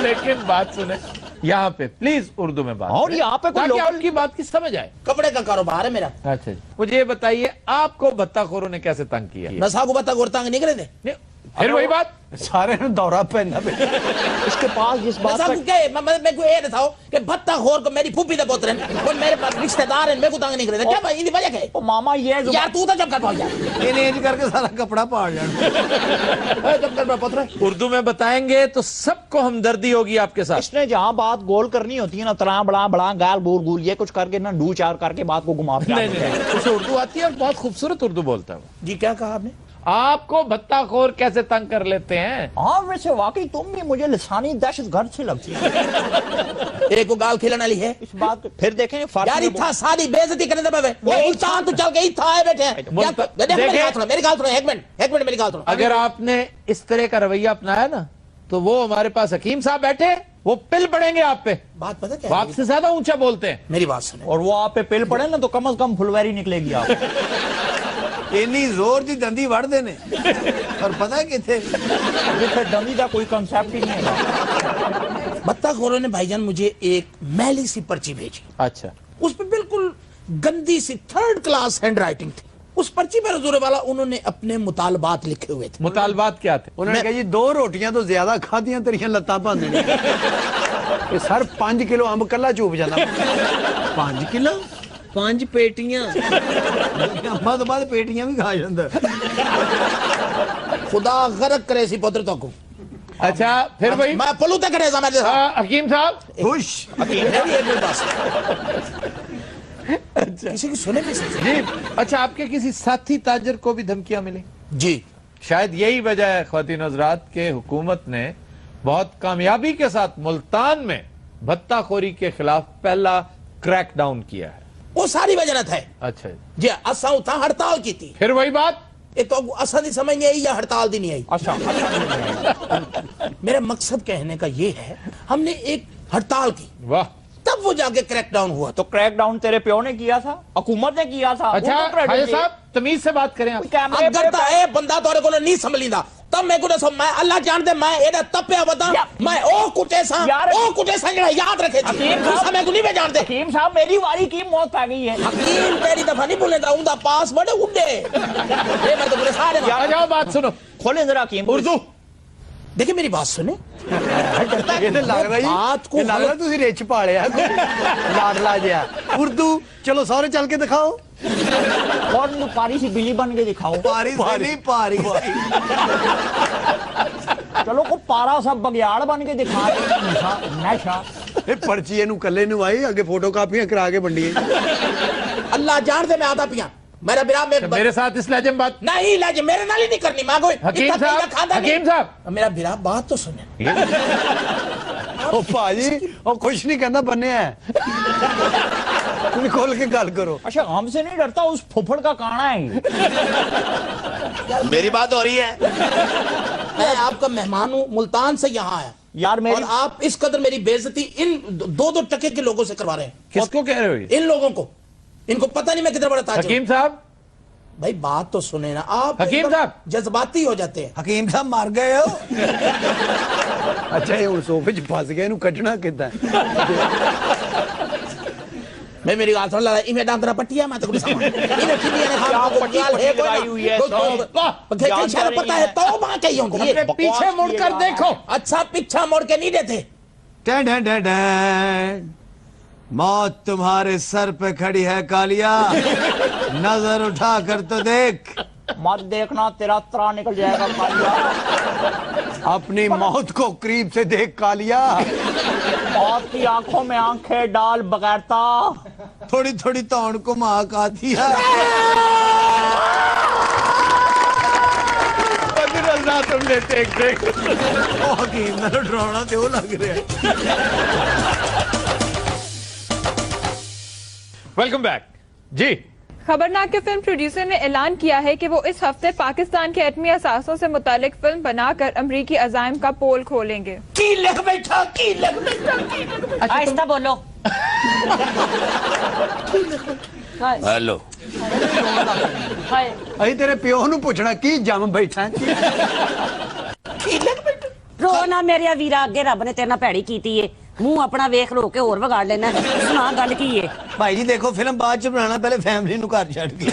लेकिन बात सुने, यहाँ पे प्लीज उर्दू में बात और यहाँ पे कोई लोकल की बात की समझ आए। कपड़े का कारोबार है मेरा। अच्छा जी, मुझे ये बताइए, आपको भत्ताखोरों ने कैसे तंग किया? नशा को बता गोरतांग नहीं करे थे। फिर वही बात, सारे ने दौरा पहनना पे। इसके पास जिस बात नशा को क्या है, मैं को ये बताओ कि भत्ता खोर को मेरी फूफी दे पोतरे और मेरे पास रिश्तेदार हैं, मेरे को तंग नहीं करे थे। क्या भाई इनकी वजह क्या है? ओ मामा ये यार तू तो जब कर पाओ यार, ये एज करके सारा कपड़ा पाड़ जाना। जब कर पोतरे उर्दू में बताएंगे तो सबको हमदर्दी होगी आपके साथ। इसने जहाँ बात गोल करनी होती है ना, तला बड़ा बड़ा गाल गोल गोल ये कुछ करके ना डू चार करके बात को घुमा फिरा नहीं नहीं, उसे उर्दू आती है और बहुत खूबसूरत उर्दू बोलता है। जी क्या कहा आपने? आपको भत्ताखोर कैसे तंग कर लेते हैं? हाँ वैसे वाकई तुम भी मुझे लिसानी दहशत गर्द से लगती है। एक को गाल खिलाने वाली है इस बात को फिर देखें यार, इतना सारी बेइज्जती करने दे मुल्तान तो चल के इतना आए बैठे हैं। मेरी गाल सुनो, मेरी गाल सुनो, एक मिनट मेरी गाल सुनो। अगर आपने इस तरह का रवैया अपनाया ना, तो वो हमारे पास हकीम साहब बैठे, वो पिल पड़ेंगे आप पे। बात पता क्या है? आपसे ज्यादा ऊंचा बोलते हैं। मेरी बात सुनो, और वो आप पे पिल पड़े ना तो कम से कम फुलवैरी निकलेगी आप। इन्नी जोर दी दंदी वढ़दे ने, पर पता है किथे जिथे दंदी का कोई कंसेप्ट ही नहीं है। भत्ताखोरों ने भाईजान मुझे एक मैली सी पर्ची भेजी। अच्छा, उस पर बिल्कुल गंदी सी 3rd क्लास हैंड राइटिंग थी। उस पर्ची पर हुजूर वाला उन्होंने अपने मुतालबात लिखे हुए थे। मुतालबात क्या थे? उन्होंने कहा जी 2 रोटियां तो ज्यादा खादियां तेरियां लत्तां भंद ने। ये सर 5 किलो अंब कल्ला चूप जाना। 5 किलो 5 पेटियां अंबा तो बाद पेटियां भी खा जांदा। खुदा गरक करे सी पुत्र तो को। अच्छा फिर भाई मैं पलू तक करे मेरे साथ। हकीम साहब खुश अच्छा किसी की सुने भी जी। अच्छा, आपके किसी साथी ताजर को भी धमकियां मिली? जी, शायद यही वजह है ख्वातीन हज़रात के हुकूमत ने बहुत कामयाबी के साथ मुल्तान में भत्ताखोरी के खिलाफ पहला क्रैकडाउन किया है। वो सारी वजह था। अच्छा जी, असा उठा हड़ताल की थी। फिर वही बात, ये तो असा नहीं समझ नहीं आई या हड़ताल दी नहीं आई। अच्छा मेरा मकसद कहने का ये है, हमने एक हड़ताल की, वाह, तब वो जाके क्रैकडाउन हुआ। तो क्रैकडाउन तेरे प्यो ने किया था, हुकूमत ने किया था। अच्छा हाजी साहब तमीज से बात करें आप। अगर ता है बंदा तोरे को नहीं संभलींदा तब मैं को दसो, मैं अल्लाह जानते मैं एदा तपया बता, मैं ओ कुटे सा जड़ा याद रखे थी। समय को नहीं मैं जानते। हकीम साहब मेरी वारी की मौत आ गई है। हकीम तेरी दफा नहीं बोले उनका पास बड़े उड़े। ये मैं तो पूरे सारे आ जाओ, बात सुनो, खोले जरा हकीम उर्दू। देखिए मेरी बात सुने, ये तो लग रहा बात को लग रहा तुसी रिच पालिया लाडला जिहा। उर्दू चलो सारे चल के दिखाओ। और पारी सी बिल्ली बन के दिखाओ। पारी से नहीं पारी चलो को पारा सा बगियाड़ बन के दिखा नशा। पर्ची इनू कल्ले नु आई, अगे फोटो कापियां करा के बंडी। अल्लाह जान दे मैं आता पिया मेरा बिरा मेरे साथ इस लहजे में बात नहीं, लहजे मेरे नाल ही नहीं करनी। मैं कोई हकीम साहब मेरा बिरा बात तो सुने। ओ भाजी ओ कुछ नहीं कहना बने है, तुम खोल के गल करो। अच्छा हमसे नहीं डरता, उस फुफड़ का काना है। मेरी बात हो रही है। मैं آپ کا مہمان ہوں, ملتان سے یہاں آیا یار اور آپ اس قدر میری بےعزتی ان 2 ٹکے کے لوگوں سے کروا رہے ہیں. کس کو کہہ رہے ہو؟ ان لوگوں کو, ان کو پتہ نہیں میں کتنا بڑا تاجر ہوں. حکیم صاحب, بھائی بات تو سنیں نا آپ. حکیم صاحب جذباتی ہو جاتے ہیں. حکیم صاحب مار گئے ہو. اچھا یہ ہوں سوفے چ پھس گئے, انہوں کٹنا کدھا میں میری گال سن لگا ایویں ڈانگرا پٹی ہے میں تو کوئی سامان ایویں کھلیاں نے خام کو گال ہے لگائی ہوئی ہے. کوئی شاید پتہ ہے تو ماں کہی ہوں گی. پیچھے مڑ کر دیکھو. اچھا پیچھا موڑ کے نہیں دیتے. موت تمہارے سر پہ کھڑی ہے کالیا, نظر اٹھا کر تو دیکھ. مت دیکھنا تیرا ترا نکل جائے گا کالیا. اپنی موت کو قریب سے دیکھ کالیا. موت کی آنکھوں میں آنکھیں ڈال بغیرتا. تھوڑی تھوڑی تون کو ماک آتی ہے. تم لیتے ایک دیکھ حکیم نہ ڈراؤنا تے وہ لگ رہا ہے. Welcome back. جی خبرناک کے فلم پروڈیوسر نے اعلان کیا ہے کہ وہ اس ہفتے پاکستان کے ایٹمی اثاثوں سے متعلق فلم بنا کر امریکی عزائم کا پول کھولیں گے. کی لکھ بیٹھا, کی لکھ بیٹھا. آہستہ بولو. ہیلو ائی تیرے پیو نو پوچھنا کی جم بیٹھا ہے. رو نہ میرے ویرا, اگے رب نے تیرے نال بھیڑی کیتی ہے. منہ اپنا ویکھ رو کے اور وگاڑ لینا. سنا گل کی ہے بھائی جی دیکھو فلم بعد چ بنانا, پہلے فیملی نو گھر چھڈ کے.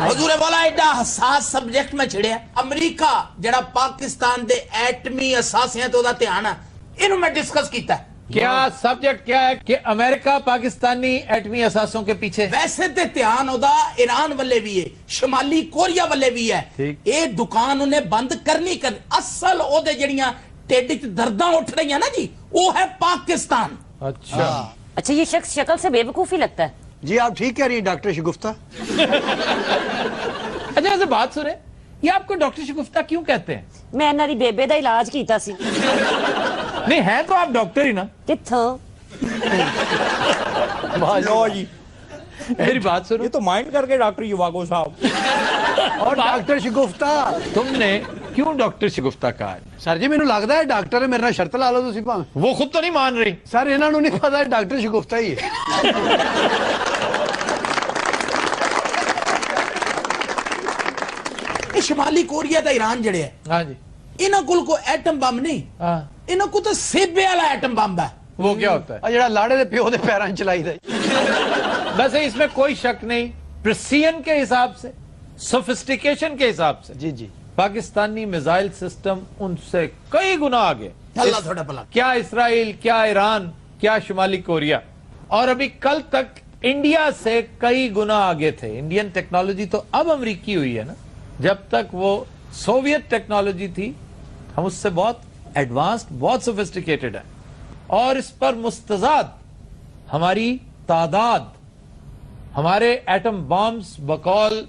حضور والا ایڈا حساس سبجیکٹ میں چھڑیا. امریکہ جڑا پاکستان دے ایٹمی اثاثیاں تو دا دھیان ہے, اینو میں ڈسکس کیتا ہے. کیا سبجیکٹ کیا ہے کہ امریکہ پاکستانی ایٹمی اثاثوں کے پیچھے؟ ویسے تے دھیان ہودا ایران والے بھی ہے, شمالی کوریا والے بھی ہے. اے دکان انہیں بند کرنی کر. اصل او دے جڑیاں ٹیڈ وچ درداں اٹھ رہی ہیں نا جی, وہ ہے پاکستان. اچھا یہ شخص شکل سے بے وقوفی لگتا ہے. جی آپ ٹھیک کہہ رہی ہیں ڈاکٹر شگفتہ. اچھا ایسے بات سنیں, یہ آپ کو ڈاکٹر شگفتہ کیوں کہتے ہیں؟ میں انہاں دی بیبے دا علاج کیتا سی. نہیں ہے تو آپ ڈاکٹر ہی نا. کتھوں لو جی میری بات سنو. یہ تو مائنڈ کر کے ڈاکٹر یواگو صاحب. اور ڈاکٹر شگفتہ تم نے کیوں ڈاکٹر شگفتہ کہا؟ سر جی مینوں لگدا ہے ڈاکٹر ہے, میرے نال شرط لا لو تسی بھاویں. وہ خود تو نہیں مان رہی. سر انہاں نوں نہیں پتہ ڈاکٹر شگفتہ ہی ہے. شمالی کوریا دا ایران جڑے ہے, ہاں جی, انہاں کول کو ایٹم بم نہیں, انہاں کو تو سیبے والا ایٹم بم ہے. وہ کیا ہوتا ہے؟ جڑا لاڑے دے پیو دے پیراں چلائی دا. بس اس میں کوئی شک نہیں, پریسیژن کے حساب سے, سوفسٹیکیشن کے حساب سے جی جی پاکستانی میزائل سسٹم ان سے کئی گنا آگے. اللہ تھوڑا بلا. کیا اسرائیل, کیا ایران, کیا شمالی کوریا, اور ابھی کل تک انڈیا سے کئی گنا آگے تھے. انڈین ٹیکنالوجی تو اب امریکی ہوئی ہے نا, جب تک وہ سوویت ٹیکنالوجی تھی ہم اس سے بہت ایڈوانسڈ, بہت سوفسٹیکیٹڈ ہے. اور اس پر مستضاد ہماری تعداد, ہمارے ایٹم بامز بقول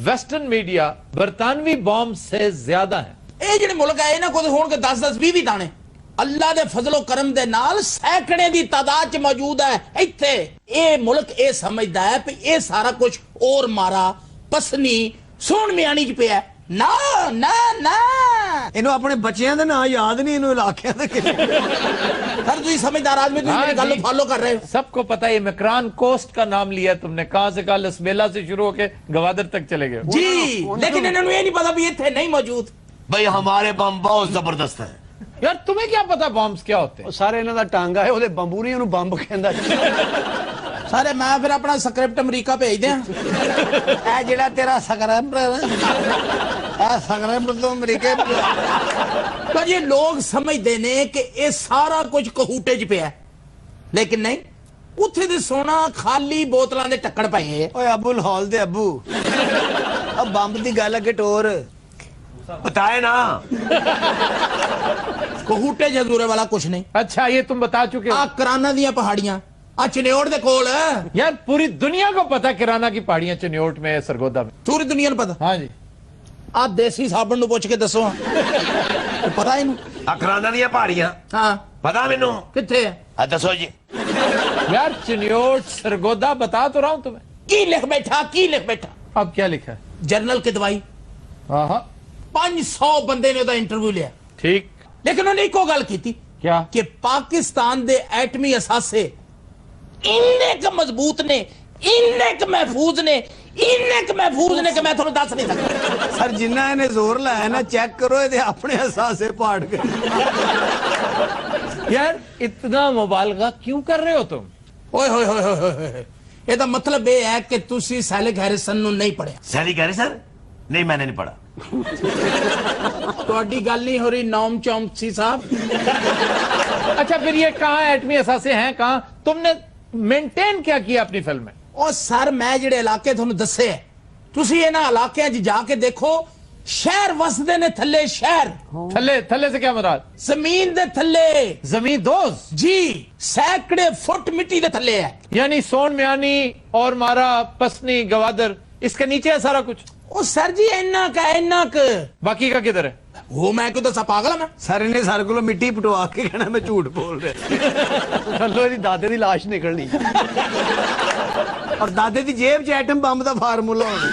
ویسٹرن میڈیا برطانوی بام سے زیادہ ہیں. اے جڑے ملک ہے انہاں کو ہون کے 10-10-20 دانے. اللہ دے فضل و کرم دے نال سینکڑے دی تعداد چ موجود ہے ایتھے. اے ملک اے سمجھدا ہے کہ اے سارا کچھ اور مارا پسنی سون میانی چ پیا. نا نا نا انہوں اپنے بچیاں دے نا یاد نہیں, انہوں علاقیاں دے ہر تھی سمجھدار آدمی تھی میری گل فالو کر رہے. سب کو پتا ہے مکران کوسٹ کا نام لیا تم نے, کہاں سے کہا, لسبیلا سے شروع ہو کے گوادر تک چلے گئے. جی لیکن انہوں یہ نہیں پتا بھی یہ تھے نہیں موجود. بھئی ہمارے بم بہت زبردست ہے. یار تمہیں کیا پتا بامز کیا ہوتے ہیں؟ سارے انہوں دا ٹانگا ہے, وہ بمبو نہیں, انہوں بمب کہندا. سارے میں پھر اپنا سکرپٹ امریکہ بھیج دیں. اے جڑا تیرا سکرپٹ اے سکرپٹ تو امریکہ. تو یہ لوگ سمجھتے ہیں کہ یہ سارا کچھ کہوٹے چ پیا, لیکن نہیں. اتھے دے سونا خالی بوتلاں دے ٹکڑ پئے. اوے ابو الہول دے ابو, اب بمب دی گل اگے ٹور بتائے نا. کہوٹے جزورے والا کچھ نہیں. اچھا یہ تم بتا چکے ہو. کرانا دیا پہاڑیاں چنیوٹ دے کول. یار پوری دنیا کو پتا کرانا کی پہاڑیاں چنیوٹ میں, سرگودا میں, پوری دنیا کو پتا. ہاں جی. آپ دیسی صابن نو پوچھ کے دسو پتا ہی کرانا دیا پہاڑیاں. ہاں پتا مینوں کتنے ہے, دسو جی. یار چنیوٹ سرگودا بتا تو رہا ہوں تمہیں. کی لکھ بیٹھا, کی لکھ بیٹھا. اب کیا لکھا ہے؟ جنرل کی دوائی. ہاں 500 ਬੰਦੇ ਨੇ ਉਹਦਾ ਇੰਟਰਵਿਊ ਲਿਆ ठीक ਲੇਕਿਨ ਉਹਨੇ ਇੱਕੋ ਗੱਲ ਕੀਤੀ क्या ਕਿ ਪਾਕਿਸਤਾਨ ਦੇ ਐਟਮੀ ਅਸਾਸੇ ਇੰਨੇ ਕ ਮਜ਼ਬੂਤ ਨੇ ਇੰਨੇ ਕ ਮਹਿਫੂਜ਼ ਨੇ ਇੰਨੇ ਕ ਮਹਿਫੂਜ਼ ਨੇ ਕਿ ਮੈਂ ਤੁਹਾਨੂੰ ਦੱਸ ਨਹੀਂ ਸਕਦਾ ਸਰ ਜਿੰਨਾ ਇਹਨੇ ਜ਼ੋਰ ਲਾਇਆ ਨਾ ਚੈੱਕ ਕਰੋ ਇਹਦੇ ਆਪਣੇ ਅਹਿਸਾਸੇ ਪਾੜ ਕੇ यार इतना मुबालगा क्यों कर रहे हो तुम? ਓਏ ਹੋਏ ਹੋਏ ਹੋਏ ਹੋਏ ਇਹਦਾ ਮਤਲਬ ਇਹ ਹੈ ਕਿ ਤੁਸੀਂ ਸੈਲਿਕ ਹੈਰਿਸਨ ਨੂੰ ਨਹੀਂ ਪੜਿਆ सैली कह रहे सर नहीं मैंने नहीं पढ़ा ਤੁਹਾਡੀ ਗੱਲ ਨਹੀਂ ਹੋ ਰਹੀ ਨੌਮ ਚੌਮਸੀ ਸਾਹਿਬ अच्छा फिर ये कहाँ एटमी असासे हैं कहाँ तुमने मेंटेन क्या किया अपनी फिल्म में? ਉਹ ਸਰ ਮੈਂ ਜਿਹੜੇ ਇਲਾਕੇ ਤੁਹਾਨੂੰ ਦੱਸੇ ਹੈ ਤੁਸੀਂ ਇਹਨਾਂ ਇਲਾਕਿਆਂ 'ਚ ਜਾ ਕੇ ਦੇਖੋ ਸ਼ਹਿਰ ਵਸਦੇ ਨੇ ਥੱਲੇ ਸ਼ਹਿਰ थल्ले थल्ले से क्या मुराद? ਜ਼ਮੀਨ ਦੇ ਥੱਲੇ जमीन दोज जी सैकड़े फुट मिट्टी के थल्ले है यानी सोन म्यानी और मारा पसनी गवादर इसके नीचे है सारा कुछ ओ सर जी इन्ना का बाकी का किधर है वो मैं क्यों दसा पागल मैं ਸਰ ਇਹਨੇ ਸਾਡੇ ਕੋਲੋਂ ਮਿੱਟੀ ਪਟਵਾ ਕੇ ਕਹਿਣਾ ਮੈਂ ਝੂਠ ਬੋਲ ਰਿਹਾ ਥੱਲੋਂ ਇਹਦੀ ਦਾਦੇ ਦੀ ਲਾਸ਼ ਨਿਕਲਣੀ ਔਰ ਦਾਦੇ ਦੀ ਜੇਬ 'ਚ ਐਟਮ ਬੰਬ ਦਾ ਫਾਰਮੂਲਾ ਹੋਣਾ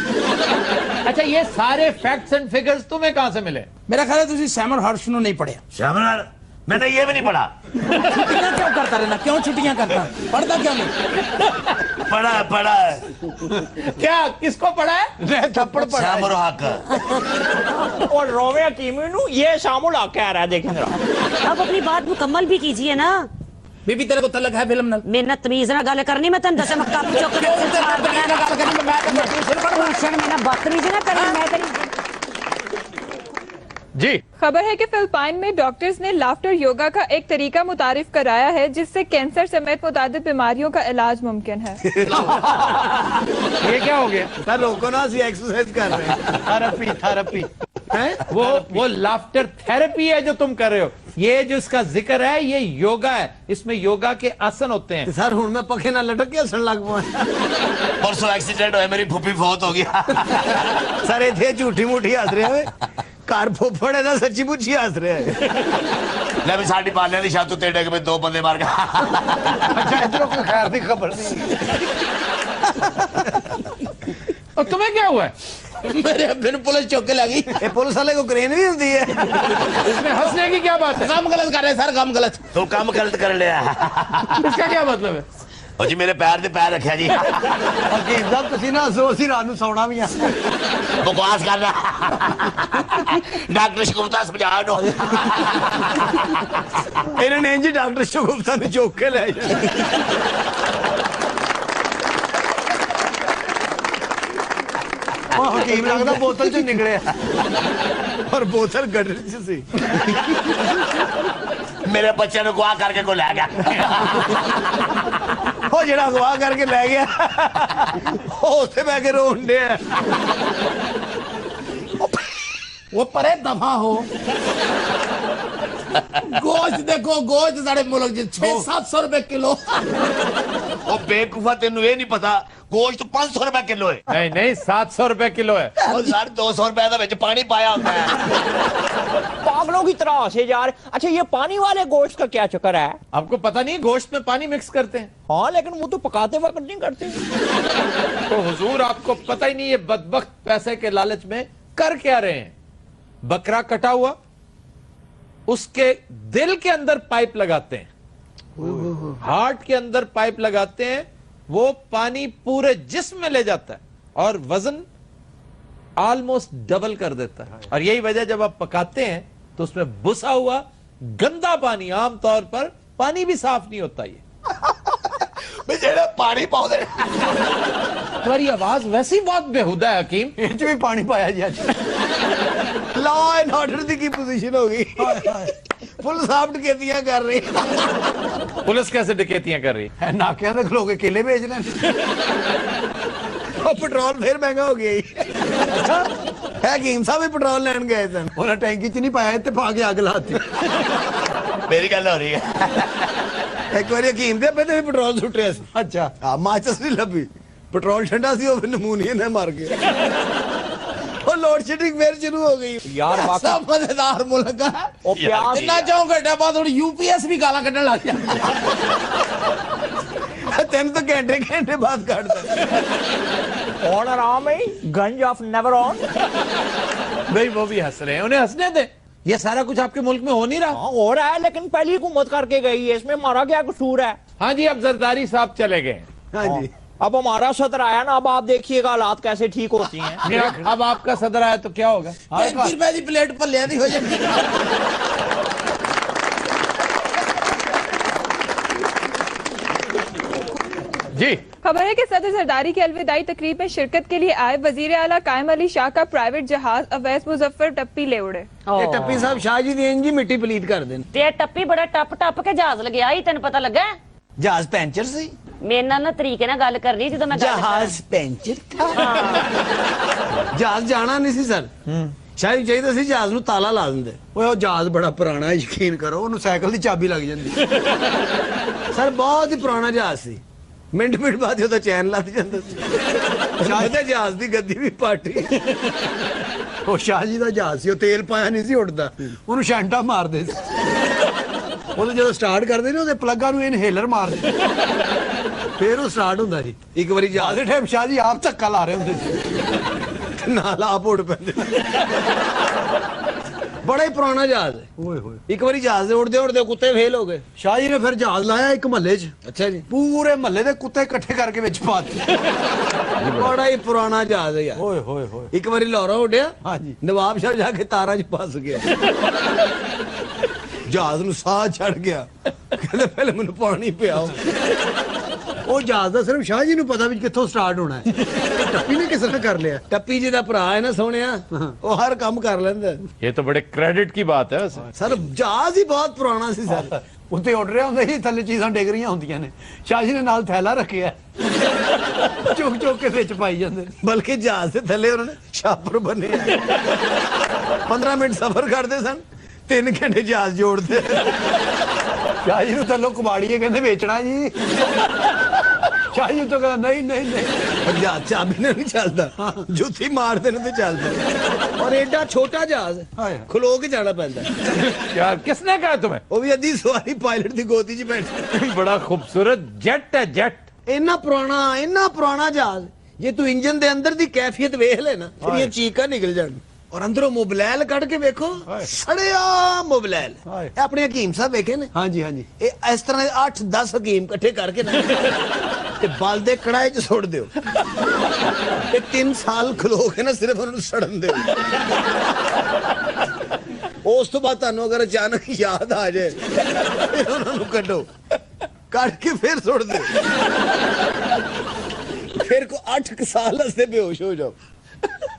अच्छा ये सारे फैक्ट्स एंड फिगर्स तुम्हें कहां से मिले? मेरा ख्याल है तुझे सैमर हर्ष नु नहीं पढ़िया श्यामलाल मैंने ये भी नहीं पढ़ा छुट्टियां क्यों करता रहना क्यों छुट्टियां करता पढ़ता क्यों नहीं पढ़ा है क्या किसको पढ़ा है? थप्पड़ पड़ा श्याम हक और रोवे हकीमी नु ये शामुल हक कह रहा है देखें जरा अब अपनी बात मुकम्मल भी कीजिए ना बीबी तेरे को तलक है फिल्म नाल मेरे तमीज ना गल करनी मैं तन दसे मैं कप चुक के मैं बदतमीजी ना करनी मैं तेरी जी खबर है कि फिलिपाइन में डॉक्टर्स ने लाफ्टर योगा का एक तरीका मुतारिफ कराया है जिससे कैंसर समेत मुतादिद बीमारियों का इलाज मुमकिन है। ये क्या हो गया? सर रोको ना ਅਸੀਂ एक्सरसाइज कर रहे हैं थेरेपी वो लाफ्टर थेरेपी है जो तुम कर रहे हो। ये जो इसका जिक्र है ये योगा है, इसमें योगा के आसन होते हैं। सर हुन मैं पखे ना लटक के हसन लग पाया परसों एक्सीडेंट होया मेरी फूफी फौत हो गया सर इथे झूठी मूठी हस रहे हो घर फुफड़ है ना सच्ची मुच्ची हस रहे हैं ले भी साडी पालियां दी छत उत्ते डिग पे 2 बंदे मार गए अच्छा इधरों कोई खैर दी खबर नहीं और तुम्हें क्या हुआ है? मेरे बिन पुलिस चौक के लगी ये पुलिस वाले को क्रेन भी होती है इसमें हंसने की क्या बात है? काम गलत कर रहे सर काम गलत तो काम गलत कर लिया इसका क्या मतलब है? ओ जी मेरे पैर ते पैर रखा जी हकीम साहब ਤੁਸੀਂ ਨਾ ਹੱਸੋ ਅਸੀਂ ਰਾਤ ਨੂੰ ਸੌਣਾ ਵੀ ਆ बकवास करना डॉक्टर शगुफ्ता समझा दो ਇਹਨਾਂ ਨੇ ਜੀ ਡਾਕਟਰ ਸ਼ਗੁਫਤਾ ਨੂੰ ਚੁੱਕ ਕੇ ਲੈ ਜਾਣਾ ਉਹ ਹਕੀਮ ਲੱਗਦਾ ਬੋਤਲ ਚ ਨਿਕਲਿਆ ਔਰ ਬੋਤਲ ਗੱਡਰ ਚ ਸੀ मेरे बच्चे ने गुआ करके को लै गया ਉਹ ਜਿਹੜਾ ਅਗਵਾ ਕਰਕੇ ਲੈ ਗਿਆ ਉਹ ਉੱਥੇ ਬੈ ਕੇ ਰੋਣ ਡਿਆ वो परे दफा हो गोश्त देखो गोश्त साढ़े मुल्क 600-700 रुपए किलो ओ बेवकूफा तेनू ये नहीं पता गोश्त 500 रुपए किलो है नहीं नहीं 700 रुपए किलो है और 250 रुपए का विच पानी पाया होता है पागलों की तरह हंसे जा रहे। अच्छा ये पानी वाले गोश्त का क्या चक्कर है? आपको पता नहीं गोश्त में पानी मिक्स करते हैं? हाँ लेकिन वो तो पकाते वक्त नहीं करते तो हुजूर आपको पता ही नहीं ये बदबख्त पैसे के लालच में कर क्या रहे हैं? बकरा कटा हुआ उसके दिल के अंदर पाइप लगाते हैं, हार्ट के अंदर पाइप लगाते हैं, वो पानी पूरे जिस्म में ले जाता है और वजन ऑलमोस्ट डबल कर देता है। और यही वजह जब आप पकाते हैं तो उसमें बुसा हुआ गंदा पानी, आमतौर पर पानी भी साफ नहीं होता ये पानी पाओ तुम्हारी आवाज वैसी बहुत बेहुदा है हकीम ਇਹ ਵੀ ਪਾਣੀ ਪਾਇਆ ਜੀ ਅੱਜ law and order the Ki position ਹੋ ਗਈ ਪੁਲਿਸ ਆਪ ਡਕੈਤੀਆਂ ਕਰ ਰਹੀ पुलिस कैसे डकैतियां कर रही ਹੈ ਨਾਕਿਆਂ ਤੇ ਖਲੋ ਕੇ ਕੇਲੇ ਵੇਚ ਰਹੇ ਉਹ ਪੈਟਰੋਲ ਫੇਰ ਮਹਿੰਗਾ ਹੋ ਗਿਆ ਅੱਛਾ ਹੈ ਹਕੀਮ ਸਾਹਿਬ ਵੀ ਪੈਟਰੋਲ ਲੈਣ ਗਏ ਸਨ ਉਹਨਾਂ ਟੈਂਕੀ ਚ ਨਹੀਂ ਪਾਇਆ ਇੱਥੇ ਪਾ ਕੇ ਅੱਗ ਲਾਤੀ मेरी गल हो रही है ਇੱਕ ਵਾਰੀ ਹਕੀਮ ਦੇ ਆਪੇ ਤੇ ਵੀ ਪੈਟਰੋਲ ਸੁੱਟਿਆ ਸੀ ਅੱਛਾ ਆ ਮਾਚਸ ਨਹੀਂ ਲੱਭੀ ਪੈਟਰੋਲ ਠੰਡਾ ਸੀ ਉਹ ਨਮੂਨੀਏ ਨੇ ਮਾਰ ਗਿਆ ਉਹ ਲੋਡ ਸ਼ੈਡਿੰਗ ਫੇਰ ਸ਼ੁਰੂ ਹੋ ਗਈ यार सब मजेदार मुल्क है ओ प्याज इतना 4 घंटे बाद थोड़ी यूपीएस भी गाला कटने लग गया ਤੈਨੂੰ ਤਾਂ ਘੰਟੇ ਘੰਟੇ ਬਾਅਦ ਕੱਢਦਾ ऑन आराम है गंज ऑफ नेवर ऑन भाई वो भी हंस रहे हैं, उन्हें हंसने दे। ये सारा कुछ आपके मुल्क में हो नहीं रहा। हाँ हो रहा है, लेकिन पहली हुकूमत करके गई है, इसमें हमारा क्या कसूर है? हाँ जी, अब जरदारी साहब चले गए। हाँ जी, अब हमारा सदर आया ना, अब आप देखिएगा हालात कैसे ठीक होती हैं। अब आपका सदर आया तो क्या होगा? 35 रुपए की प्लेट भल्ले नहीं हो जाएगी। जी, खबर है कि सदर जरदारी की अलविदाई तकरीब में शिरकत के लिए आए वजीर आला कायम अली शाह का प्राइवेट जहाज अवैस मुजफ्फर टप्पी ले उड़े। ये टप्पी साहब शाह जी दी इंजी मिट्टी पलीत कर देन। ते टप्पी बड़ा टप टप के जहाज लगे आई, तेन पता लगा? जहाज पैंचर सी, मेरे नाल ना तरीके ना गल कर रही, जो मैं जहाज पैंचर था। जहाज जाना नहीं सी सर, शाह जी चाहिए ਸੀ ਜਹਾਜ਼ ਨੂੰ ਤਾਲਾ ਲਾ ਦਿੰਦੇ। ਓਏ ਉਹ ਜਹਾਜ਼ ਬੜਾ ਪੁਰਾਣਾ ਹੈ, ਯਕੀਨ ਕਰੋ, ਉਹਨੂੰ ਸਾਈਕਲ ਦੀ ਚਾਬੀ ਲੱਗ ਜਾਂਦੀ। ਸਰ ਬਹੁਤ ਹੀ ਪੁਰਾਣਾ ਜਹਾਜ਼ ਸੀ, ਮਿੰਟ ਬਾਅਦ ਹੀ ਉਹਦਾ ਚੈਨ ਲੱਗ ਜਾਂਦਾ ਸੀ। ਸ਼ਾਹ ਦੇ ਜਹਾਜ਼ ਦੀ ਗੱਦੀ ਵੀ ਪਾਟੀ। ਉਹ ਸ਼ਾਹ ਜੀ ਦਾ ਜਹਾਜ਼ ਸੀ, ਉਹ ਤੇਲ ਪਾਇਆ ਨਹੀਂ ਸੀ ਉੱਡਦਾ, ਉਹਨੂੰ ਸ਼ਾਂਟਾ ਮਾਰਦੇ ਸੀ। ਉਹਦੇ ਜਦੋਂ ਸਟਾਰਟ ਕਰਦੇ ਨੇ ਉਹਦੇ ਪਲੱਗਾਂ ਨੂੰ ਇਨਹੇਲਰ ਮਾਰਦੇ, ਫਿਰ ਉਹ ਸਟਾਰਟ ਹੁੰਦਾ ਸੀ। ਇੱਕ ਵਾਰੀ ਜਹਾਜ਼ ਦੇ ਟਾਈਮ ਸ਼ਾਹ ਜੀ ਆਪ ਧੱਕਾ ਲਾ ਰਹੇ ਹੁੰਦੇ ਸੀ, ਨਾਲ ਆਪ ਉੱਡ ਪੈਂਦੇ। ਬੜਾ ਹੀ ਪੁਰਾਣਾ ਜਹਾਜ਼ ਹੈ। ਓਏ ਹੋਏ, ਇੱਕ ਵਾਰੀ ਜਹਾਜ਼ ਦੇ ਉੜਦੇ ਕੁੱਤੇ ਫੇਲ ਹੋ ਗਏ। ਸ਼ਾਹ ਜੀ ਨੇ ਫਿਰ ਜਹਾਜ਼ ਲਾਇਆ ਇੱਕ ਮਹੱਲੇ 'ਚ। ਅੱਛਾ ਜੀ, ਪੂਰੇ ਮਹੱਲੇ ਦੇ ਕੁੱਤੇ ਇਕੱਠੇ ਕਰਕੇ ਵਿੱਚ ਪਾ ਦਿੱਤੇ। ਬੜਾ ਹੀ ਪੁਰਾਣਾ ਜਹਾਜ਼ ਹੈ ਯਾਰ। ਓਏ ਹੋਏ ਹੋਏ, ਇੱਕ ਵਾਰੀ ਲਾਹੌਰ ਉੱਡਿਆ, ਹਾਂਜੀ, ਨਵਾਬ ਸ਼ਾਹ ਜਾ ਕੇ ਤਾਰਾਂ 'ਚ ਫਸ ਗਿਆ। ਜਹਾਜ਼ ਨੂੰ ਸਾਹ ਚੜ ਗਿਆ, ਕਹਿੰਦੇ ਪਹਿਲੇ ਮੈਨੂੰ ਪਾਣੀ ਪਿਆਓ। ਉਹ ਜਹਾਜ਼ ਦਾ ਸਿਰਫ ਸ਼ਾਹ ਜੀ ਨੂੰ ਪਤਾ ਵੀ ਕਿੱਥੋਂ ਸਟਾਰਟ ਹੋਣਾ ਹੈ। ਟੱਪੀ ਨੇ ਕਿਸ ਤਰ੍ਹਾਂ ਕਰ ਲਿਆ? ਟੱਪੀ ਜੀ ਦਾ ਭਰਾ ਹੈ ਨਾ ਸੋਹਣਿਆ, ਉਹ ਹਰ ਕੰਮ ਕਰ ਲੈਂਦਾ। ये तो बड़े क्रेडिट की बात है वैसे। ਸਰ ਜਹਾਜ਼ ਹੀ ਬਹੁਤ ਪੁਰਾਣਾ ਸੀ ਸਰ। ਉੱਤੇ ਉੱਡ ਰਿਹਾ ਹੁੰਦਾ ਸੀ, ਥੱਲੇ ਚੀਜ਼ਾਂ ਡਿੱਗ ਰਹੀਆਂ ਹੁੰਦੀਆਂ ਨੇ, ਸ਼ਾਹ ਜੀ ਨੇ ਨਾਲ ਥੈਲਾ ਰੱਖਿਆ, ਚੁੱਕ ਕੇ ਵਿੱਚ ਪਾਈ ਜਾਂਦੇ। ਬਲਕਿ ਜਹਾਜ਼ ਦੇ ਥੱਲੇ ਉਹਨਾਂ ਨੇ ਛਾਪਰ ਬੰਨੇ। 15 ਮਿੰਟ ਸਫ਼ਰ ਕਰਦੇ ਸਨ, 3 ਘੰਟੇ ਜਹਾਜ਼ ਜੋੜਦੇ। ਸ਼ਾਹ ਜੀ ਨੂੰ ਥੱਲੋਂ ਕਬਾੜੀਏ ਕਹਿੰਦੇ ਵੇਚਣਾ ਜੀ। ਸ਼ਾਹ ਜੀ ਤੋਂ ਕਹਿੰਦਾ ਨਹੀਂ ਜਹਾਜ਼ ਚਾਬੀ ਨਾਲ ਨਹੀਂ ਚੱਲਦਾ, ਜੁੱਤੀ ਮਾਰਦੇ ਨੇ ਤੇ ਚੱਲਦਾ। ਔਰ ਐਡਾ ਛੋਟਾ ਜਹਾਜ਼ ਖਲੋ ਕੇ ਜਾਣਾ ਪੈਂਦਾ। यार किसने कहा तुम्हें? ਉਹ ਵੀ ਅੱਧੀ ਸਵਾਰੀ ਪਾਇਲਟ ਦੀ ਗੋਦੀ 'ਚ ਬੈਠੀ। बड़ा खूबसूरत जेट है, जेट। ਇੰਨਾ ਪੁਰਾਣਾ ਜਹਾਜ਼, ਜੇ ਤੂੰ ਇੰਜਨ ਦੇ ਅੰਦਰ ਦੀ ਕੈਫੀਅਤ ਵੇਖ ਲੈ ਨਾ, ਤੇਰੀਆਂ ਚੀਕਾਂ ਨਿਕਲ ਜਾਣ। ਔਰ ਅੰਦਰੋਂ ਮੋਬਲੈਲ ਕੱਢ ਕੇ ਵੇਖੋ, ਸੜਿਆ ਮੋਬਲੈਲ। ਇਹ ਆਪਣੇ ਹਕੀਮ ਸਾਹਿਬ ਵੇਖੇ ਨੇ? ਹਾਂਜੀ ਹਾਂਜੀ, ਇਹ ਇਸ ਤਰ੍ਹਾਂ ਦੇ 8-10 ਹਕੀਮ ਇਕੱਠੇ ਕਰਕੇ ਨਾ ਤੇ ਬਲ ਦੇ ਕੜਾਏ 'ਚ ਸੁੱਟ ਦਿਓ, ਤੇ 3 ਸਾਲ ਖਲੋ ਕੇ ਨਾ ਸਿਰਫ ਉਹਨਾਂ ਨੂੰ ਸੜਨ ਦਿਓ। ਉਸ ਤੋਂ ਬਾਅਦ ਤੁਹਾਨੂੰ ਅਗਰ ਅਚਾਨਕ ਯਾਦ ਆ ਜਾਏ, ਫਿਰ ਉਹਨਾਂ ਨੂੰ ਕੱਢੋ, ਕੱਢ ਕੇ ਫਿਰ ਸੁੱਟ ਦਿਓ, ਫਿਰ ਕੋ 8 ਸਾਲ ਵਾਸਤੇ ਬੇਹੋਸ਼ ਹੋ ਜਾਓ।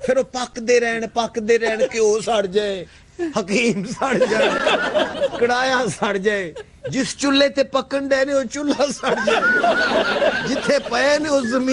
ਫਿਰ ਉਹ ਪੱਕਦੇ ਰਹਿਣ, ਘਿਓ ਸੜ ਜਾਏ, ਹਕੀਮ ਸੜ ਜਾਏ, ਕੜਾਇਆ ਸੜ ਜਾਏ, ਜਿਸ ਚੁੱਲ੍ਹੇ ਤੇ ਪੱਕਣ ਦੇ ਨੇ ਉਹ ਚੁੱਲ੍ਹਾ ਸੜ ਜਾਏ, ਜਿੱਥੇ ਪਏ ਨੇ ਉਹ ਜ਼ਮੀਨ